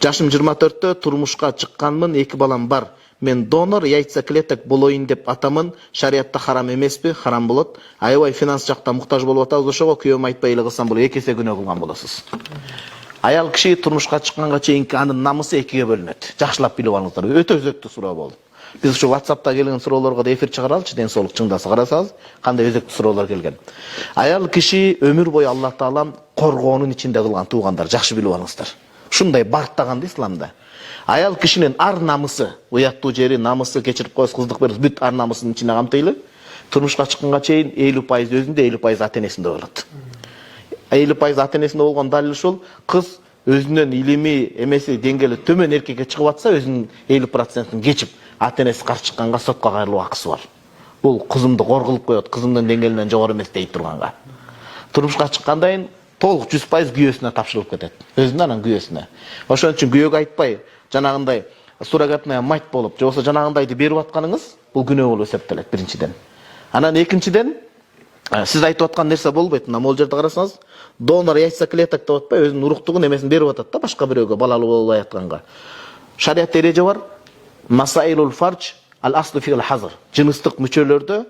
Жашым 24-тө, турмушка чыкканмын, 2 балам бар. Мен донор, яйца клеток болоюн деп атамын. Шариятта харам эмеспи? Харам болот. Аябай финанс жакта муктаж болуп атабыз ошого, күйөөм айтпай эле кылсам бул 2 эсе күнөө кылган болосуз. Аял киши турмушка чыкканга чейинки анын намысы 2ге бөлүнөт. Жакшылап билип алыңыздар. Өтө өзөктүү суроо болду. Биз ушу WhatsApp'та келген суроолорго да эфир чыгаралычы, ден соолук чыңдаса карасаңыз, кандай өзөктүү суроолор келген. Аял киши өмүр бою Алла Таалам коргоонун ичинде кылган туугандар, жакшы билип алыңыздар. Ушундай бартаган исламда. Аял кишинин ар намысы, уяттуу жери, намысы, кечирип коебуз, кыздык берип, бүт ар намысынын ичине камтыйлы. Турмушка чыкканга чейин 50% өзүндө, 50% ата-энесинде болот. 50% ата-энесинде болгон далил ушул, кыз өзүнүн илими, эмеси, деңгээли төмөн эркекке чыгып атса, өзүнүн 50%-ын кечип, ата-энеси каршы чыкканга сотко кайрылуу акысы бар. Бул кызымды кор кылып коет, кызымдын деңгээлинен жогору эмес дейт турганга. Турмушка чыккандан кийин толук 100% күйөөсүнө тапшырылып кетет. Өзүнүн анан күйөөсүнө. Ошон үчүн күйөөгө айтпай, жанагындай суррогатная мать болуп, же болбосо жанагындайды берип атканыңыз, бул күнөө болуп эсептелет биринчиден. Анан экинчиден, сиз айтып аткан нерсе болбойт. Мына могул жерде карасаңыз, донор яйца клеток деп атпай, өзүнүн уруктугун эмесин берип атат да башка бирөөгө, балалуу болбой атканга. Шариатта эреже бар. Масаилул фарж ал-аслу фил хазр. Жыныстык мүчөлөрдө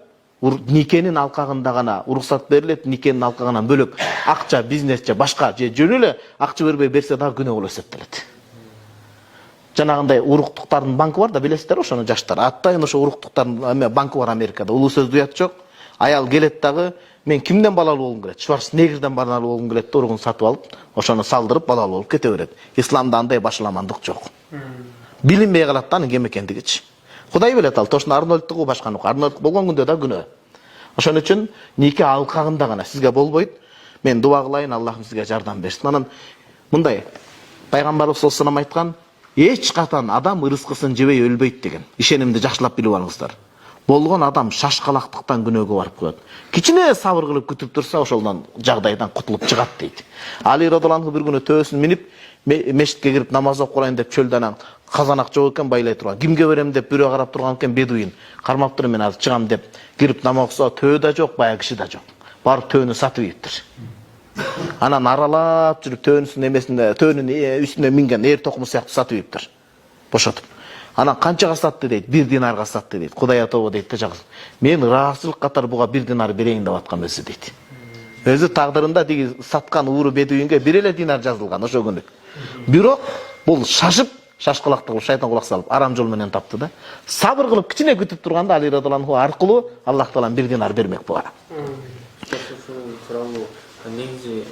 никенин алкагында гана уруксат берилет, никенин алкагынан бөлөк акча, бизнес же башка же жөн эле акча бербей берсе дагы күнөө болуп эсептелет. Жанагындай уруктуктардын банкы бар да, билесиздер ошону жаштар. Аттайын ошо уруктуктардын банкы бар Америкада. Улуу сөз уят жок. Аял келет дагы, мен кимден балалуу болгум келет? Шварценеггерден балалуу болгум келет да, уругун сатып алып, ошону салдырып балалуу болуп кете берет. Исламда андай башаламандык жок. Билинбей калат да анын кем экендигичи. Кудай билет ал, тошун Арнольдтугу башканы. Арнольд болгон күндө да күнөө. Ошон үчүн нике алкагында гана сизге болбойт. Мен дуа кылайын, Аллахым сизге жардам берсин. Анан мындай пайгамбарыбыз саллаллаху алейхи айткан, эч катан адам ырыскысын жебей өлбөйт деген. Ишенимди жакшылап билип алыңыздар. Болгон адам шашкалактыктан күнөөгө барып коет. Кичине сабыр кылып күтүп турса, ошолдон жагдайдан кутулуп чыгат дейт. Али радhiyallahu бир күнү төбөсүн минип, мешитке кирип намаз окуп калайын деп чөлдө анан казанак жок экен, байлай турган. Кимге берем деп бирөө карап турган экен, бедуин. Кармап туруп мен азыр чыгам деп кирип намаз окуса, төө да жок, бая киши да жок. Барып төөнү сатып ийиптир. Анан аралап жүрүп төөнүсүн эмесинде, төөнүн үстүнө минген эр токуму сыяктуу сатып ийиптир. Бошотуп. Анан канчага сатты дейт? 1 динарга сатты дейт. Кудай атобо дейт да жагыз. Мен ыраазычылык катары буга 1 динар берейин деп аткан өзү дейт. Өзү тагдырында диги саткан ууру бедуинге 1 эле динар жазылган ошо күнү. Бирок бул шашып, шашкалакты кылып шайтан кулак салып арам жол менен тапты да. Сабыр кылып кичине күтүп турганда Али радhiyallahu аркылуу Аллах Таалам 1 динар бермек буга. Негизи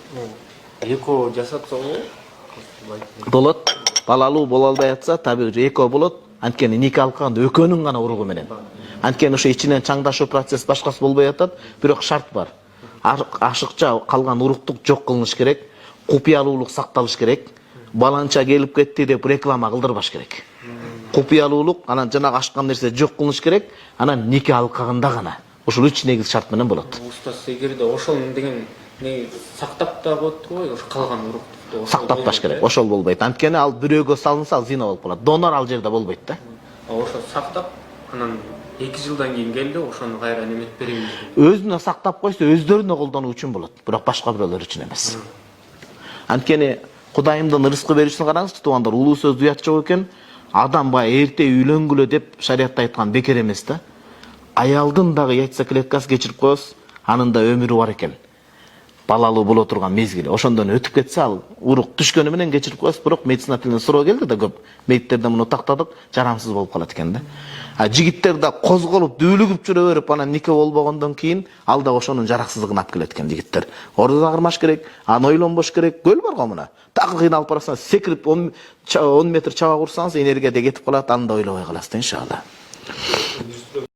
эко жасатса болот. Балалуу боло албай атса, табигый эко болот. Анткени нике алкаганда экөөнүн гана уругу менен. Анткени ошо ичинен чаңдашуу процесс башкасы болбой атат, бирок шарт бар. Ашыкча калган уруктук жок кылыныш керек, купуялуулук сакталыш керек. Баланча келип кетти деп реклама кылдырбаш керек. Купуялуулук, анан жанагы ашкан нерсе жок кылыныш керек, анан нике алкагында гана. Ошол 3 негиз шарт менен болот. Устаз, эгерде ошол деген не сактап да коет го, ошо калган уруктукту сактап баш керек. Ошол болбойт. Анткени ал бирөөгө салынса, ал зина болуп калат. Донор ал жерде болбойт да. Ошо сактап, анан 2 жылдан кийин келди, ошону кайра неметип берейин. Өзүнө сактап койсо, өздөрүнө колдонуу үчүн болот, бирок башка бирөөлөр үчүн эмес. Анткени Кудайымдын рызкы беришин караңыз, туугандар, улуу сөз уят жок экен. Адам бая эрте үйлөнгүлө деп шариатта айткан бекер эмес да. Аялдын дагы яйца клеткасы кечирип коебуз, анын да өмүрү бар экен. Балалуу боло турган мезгили. Ошондон өтүп кетсе, ал урук түшкөнү менен кечирип коебуз, бирок медицина тилинен суроо келди да көп. Мейиттерден муну тактадык, жарамсыз болуп калат экен да. Жигиттер да козголуп, дүүлүгүп жүрө берип, анан нике болбогондон кийин ал да ошонун жараксыздыгын алып келет экен жигиттер. Ордо агырмаш керек, аны ойлонбош керек. Көл бар го мына. Дагы кыйналып барасаң, секирип 10 метр чаба курсаңыз, энергия да кетип калат, аны да ойлобой каласыз иншалла.